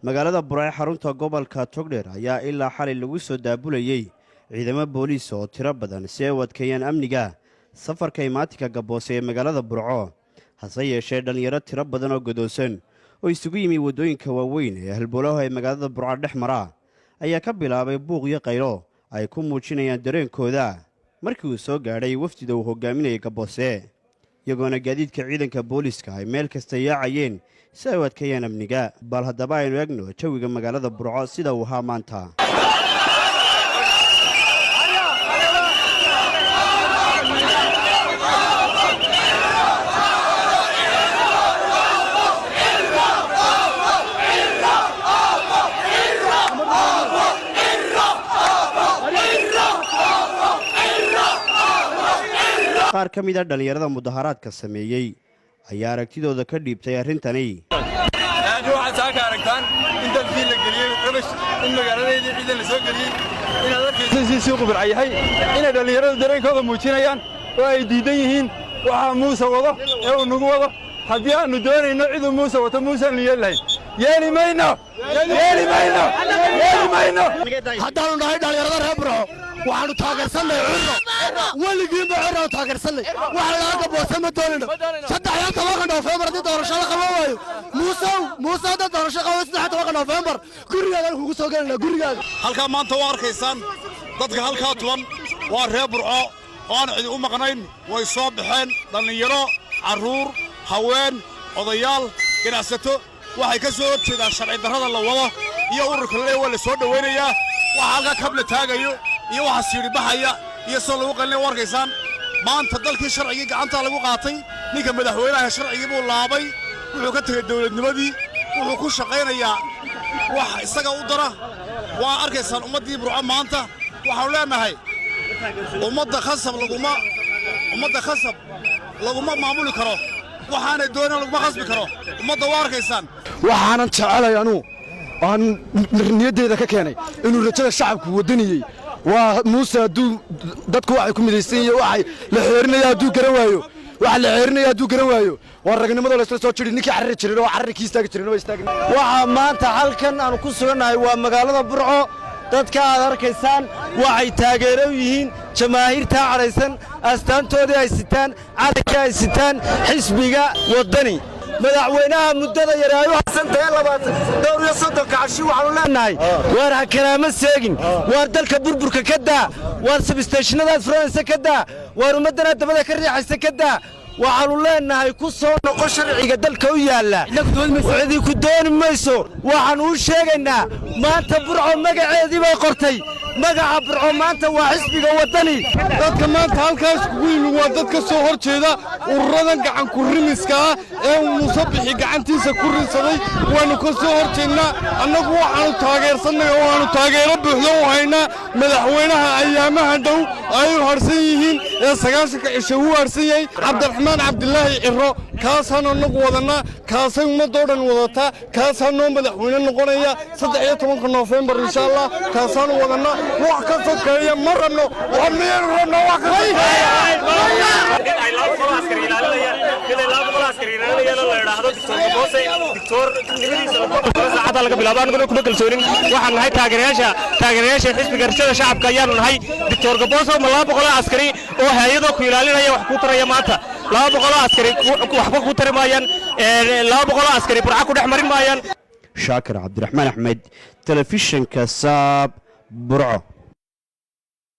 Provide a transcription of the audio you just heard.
magaalada Burco xarunta gobolka Togdheer ayaa ilaa xalay lagu soo daabulayay ciidamo booliis oo tiro badan si ay u adkeeyaan amniga safarka imaatinka Gaboose ee magaalada Burco hase yeeshee dhalinyaro tiro badan oo godoosan oo isugu yimi wadooyinka waaweyn ee halbowlaha ee magaalada Burco dhex mara ayaa ka bilaabay buuq iyo qaylo ay ku muujinayaan dareenkooda markii uu soo gaadhay wafdida uu hogaaminayay Gaboose iyagoona gaadiidka ciidanka booliiska ay meel kasta yaacayeen si ay u adkeeyaan amniga bal haddaba aynu eegno jawiga magaalada Burco sida uu ahaa maanta qaar ka mid ah dhalinyarada mudaharaadka sameeyay ayaa aragtidooda ka dhiibtay arrintani waxaad ka aragtaan in dalkii la geliyay qabash in magaaladeedii ciidan la soo geliyay in dadkii si qubir ayahay in dhalinyaradu dareenkooda muujinayaan oo ay diidan yihiin waxa Muuse wado ee uu nagu wado haddii aanu doonayno cid Muuse wato Muuse aan yeelahay yeeli mayno haddaanu nahay dhalinyarada reer Burco waxaanu taageersanay weligiin baa cirro taageersanay waxa laga Gaboose ma doonayno 13 November dii doorashada qaban waayo Muuse da doorashada qaban 13 November gurigaaga kugu soo galayna gurigaaga halka maanta waa arkaysaan dadka halka tuban waa reer Burco oo aan cid u maqnayn way soo baxeen dhalinyaro caruur haween odayaal ganacsato waxay ka soo horjeedaan sharci darrada la wado iyo ururka leeyahay la soo dhaweynayaa waxa halka kabla taagayo iyo waxa siiri baxaya iyo soo lagu qalnay warkaysaan maanta dalkii sharciga gacanta lagu qaatay ninka madaxweynaha sharciga buu laabay wuxuu ka tagay dawladnimadii wuxuu ku shaqeynayaa wax isaga u dara waa arkaysaan ummadii Burco maanta waxaan leenahay ummadda khasab laguma maamuli karo waxaana doonaan laguma khasbi karo ummadda waa arkaysaan waxaanan jecelay anu aan niyadeeda ka keenay inuu rajada shacabku wadaniyay waa Muuse dadku waxay ku midaysan yihiin waxay la xeerinaya haduu garan waayo waa ragnimada la isla soo jiri ninkii xarri jiray oo xarri kiistaagi jiray oo istaagay waxa maanta halkan aan ku suganahay waa magaalada Burco dadka aad arkaysaan waxay taageero u yihiin jamaahiirta caraysan astaantoodii ay sitaan calanka ay sitaan xisbiga wadani madaxweynaha muddada yaraayo Xasan dhowr iyo 30 cashi waxaanu leenahay war ha kalaama seegin war dalka burburka ka daa war substationada France ka daa war ummadana dabada ka riixaysa ka daa waxaanu leenahay ku soo noqo sharciga dalka u yaala cidii ku dooni mayso waxaan u sheegaynaa maanta Burco magaceedii bay qortay magaca Burco maanta waa xisbiga wadani dadka maanta halkaas ugu yimid waa dadka soo horjeeda ururadan gacan ku rimiska ee Muuse bixi gacantiisa ku rinsaday waanu ka soo horjeednaa annagu waxaanu taageersanay oo aanu taageero buuxda u haynaa madaxweynaha ayaamaha dhow ay harsan yihiin ee 9 cisho uu harsan yahay Cabdiraxmaan Cabdillaahi Cirro kaasana nagu wadana kaasay ummadoo dhan wadata kaasana madaxweyne noqonaya 13 November insha Allah kaasana wadana wax ka sokeeya ma rabno wax miyaan rabno wax ka saacada laga bilaabo anaguna kuma kalsoonin waxaan nahay taageerayaasha xisbiga rajada shacabka ayaanu nahay Dr. Gaboose ma 200 askari oo hay'ado ku ilaalinaya wax ku taraya maanta 200 askari waxba ku tarimayaan 200 askari Burco ku dhex marin maayaan Shaakir Cabdiraxmaan Axmed telefishinka Saab Burco